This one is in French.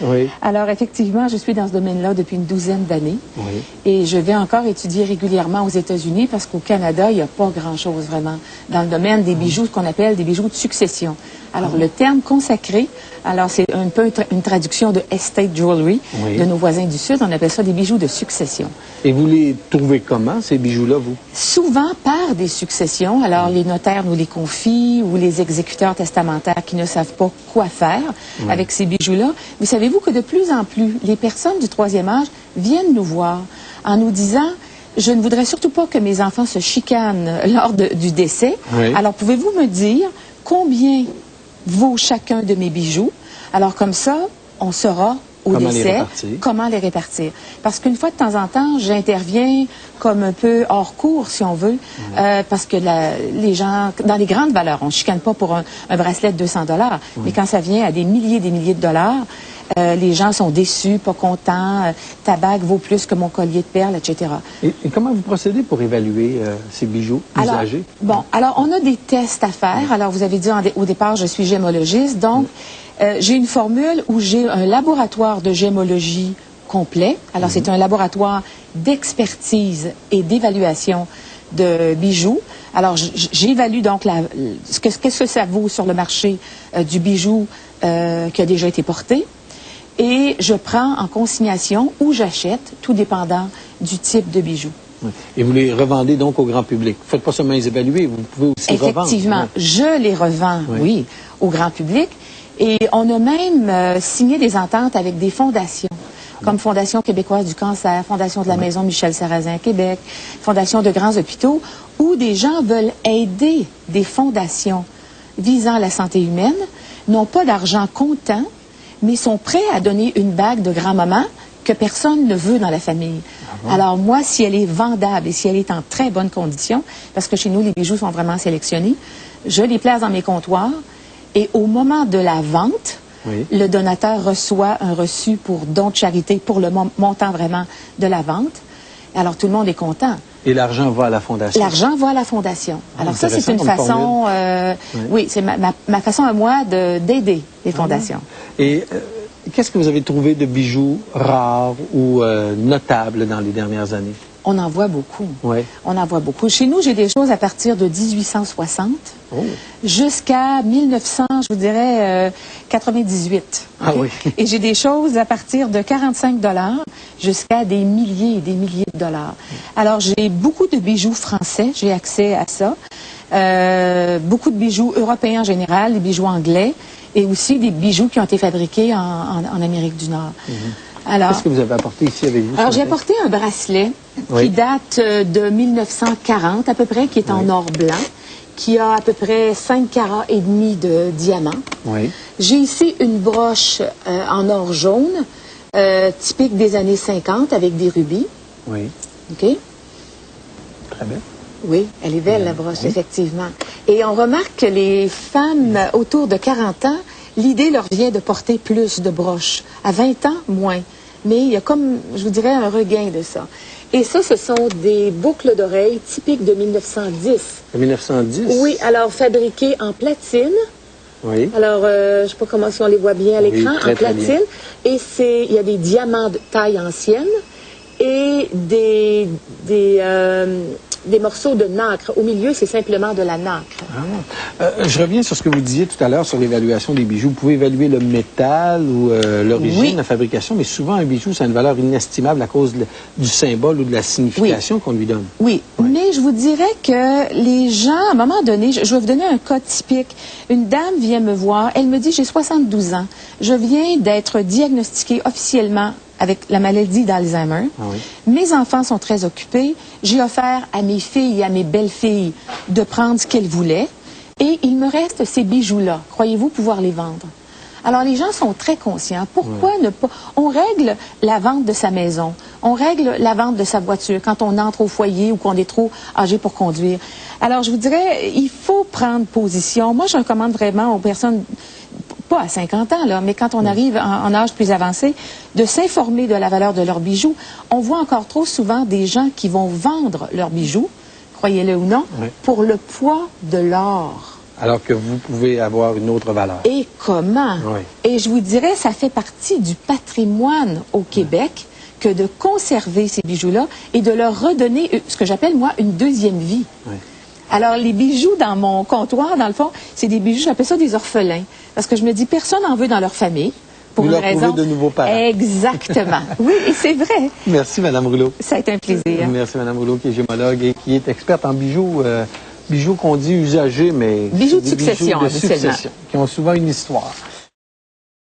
Oui. Alors, effectivement, je suis dans ce domaine-là depuis une douzaine d'années. Oui. Et je vais encore étudier régulièrement aux États-Unis parce qu'au Canada, il n'y a pas grand-chose vraiment dans le domaine des bijoux, ce qu'on appelle des bijoux de succession. Alors, le terme consacré, alors c'est un peu une traduction de estate jewelry de nos voisins du Sud. On appelle ça des bijoux de succession. Et vous les trouvez comment, ces bijoux-là, vous? Souvent par des successions. Alors, les notaires nous les confient ou les exécuteurs testamentaires qui ne savent pas quoi faire avec ces bijoux-là. Mais savez-vous que de plus en plus, les personnes du troisième âge viennent nous voir en nous disant « Je ne voudrais surtout pas que mes enfants se chicanent lors du décès. Alors, pouvez-vous me dire combien vaut chacun de mes bijoux? Alors, comme ça, on saura au décès, comment les répartir. Parce qu'une fois de temps en temps, j'interviens comme un peu hors cours, si on veut, parce que les gens, dans les grandes valeurs, on ne chicane pas pour un bracelet de 200 $, mais quand ça vient à des milliers de dollars, les gens sont déçus, pas contents, ta bague vaut plus que mon collier de perles, etc. Et comment vous procédez pour évaluer ces bijoux usagés? Alors, on a des tests à faire. Alors, vous avez dit au départ, je suis gémologiste, donc j'ai une formule où j'ai un laboratoire de gémologie complet. Alors, c'est un laboratoire d'expertise et d'évaluation de bijoux. Alors, j'évalue donc qu'est-ce que ça vaut sur le marché du bijou qui a déjà été porté. Et je prends en consignation ou j'achète, tout dépendant du type de bijoux. Et vous les revendez donc au grand public? Vous ne faites pas seulement les évaluer, vous pouvez aussi revendre. Effectivement, je les revends, oui, au grand public. Et on a même signé des ententes avec des fondations, comme Fondation québécoise du cancer, Fondation de la Maison Michel Sarrazin à Québec, Fondation de grands hôpitaux, où des gens veulent aider des fondations visant la santé humaine, n'ont pas d'argent comptant, mais sont prêts à donner une bague de grand-maman que personne ne veut dans la famille. Alors moi, si elle est vendable et si elle est en très bonne condition, parce que chez nous, les bijoux sont vraiment sélectionnés, je les place dans mes comptoirs et au moment de la vente, le donateur reçoit un reçu pour don de charité pour le montant vraiment de la vente. Alors tout le monde est content. Et l'argent va à la fondation? L'argent va à la fondation. Alors ça, c'est une façon, oui, c'est ma façon à moi d'aider les fondations. Et qu'est-ce que vous avez trouvé de bijoux rares ou notables dans les dernières années? On en voit beaucoup. On en voit beaucoup. Chez nous, j'ai des choses à partir de 1860 jusqu'à 1900, je vous dirais, 98. Et j'ai des choses à partir de 45 $ jusqu'à des milliers et des milliers de dollars. Alors, j'ai beaucoup de bijoux français. J'ai accès à ça. Beaucoup de bijoux européens en général, des bijoux anglais et aussi des bijoux qui ont été fabriqués en Amérique du Nord. Qu'est-ce que vous avez apporté ici avec vous? Alors, j'ai apporté un bracelet qui date de 1940 à peu près, qui est en or blanc, qui a à peu près 5,5 carats de diamant. J'ai ici une broche en or jaune, typique des années 50, avec des rubis. OK? Très bien. Oui, elle est belle, la broche, effectivement. Et on remarque que les femmes autour de 40 ans, l'idée leur vient de porter plus de broches. À 20 ans, moins. Mais il y a comme, je vous dirais, un regain de ça. Et ça, ce sont des boucles d'oreilles typiques de 1910. De 1910? Oui, alors fabriquées en platine. Alors, je ne sais pas comment si on les voit bien à l'écran, en platine. Et il y a des diamants de taille ancienne et des morceaux de nacre. Au milieu, c'est simplement de la nacre. Je reviens sur ce que vous disiez tout à l'heure sur l'évaluation des bijoux. Vous pouvez évaluer le métal ou l'origine de la fabrication, mais souvent un bijou, ça a une valeur inestimable à cause du symbole ou de la signification qu'on lui donne. Mais je vous dirais que les gens, à un moment donné, je vais vous donner un cas typique. Une dame vient me voir, elle me dit, j'ai 72 ans, je viens d'être diagnostiquée officiellement avec la maladie d'Alzheimer. Mes enfants sont très occupés. J'ai offert à mes filles et à mes belles-filles de prendre ce qu'elles voulaient. Et il me reste ces bijoux-là. Croyez-vous pouvoir les vendre? Alors, les gens sont très conscients. Pourquoi ne pas... On règle la vente de sa maison. On règle la vente de sa voiture quand on entre au foyer ou qu'on est trop âgé pour conduire. Alors, je vous dirais, il faut prendre position. Moi, je recommande vraiment aux personnes, pas à 50 ans, là, mais quand on arrive en âge plus avancé, de s'informer de la valeur de leurs bijoux. On voit encore trop souvent des gens qui vont vendre leurs bijoux, croyez-le ou non, pour le poids de l'or. Alors que vous pouvez avoir une autre valeur. Et comment? Oui. Et je vous dirais, ça fait partie du patrimoine au Québec que de conserver ces bijoux-là et de leur redonner ce que j'appelle, moi, une deuxième vie. Oui. Alors, les bijoux dans mon comptoir, dans le fond, c'est des bijoux, j'appelle ça des orphelins. Parce que je me dis, personne n'en veut dans leur famille. Pour vous une leur raison. trouvez de nouveaux parents. Exactement. Oui, et c'est vrai. Merci, Mme Rouleau. Ça a été un plaisir. Merci, Mme Rouleau, qui est gémologue et qui est experte en bijoux. Bijoux qu'on dit usagés, mais Bijoux de des succession, bijoux de habituellement. succession, qui ont souvent une histoire.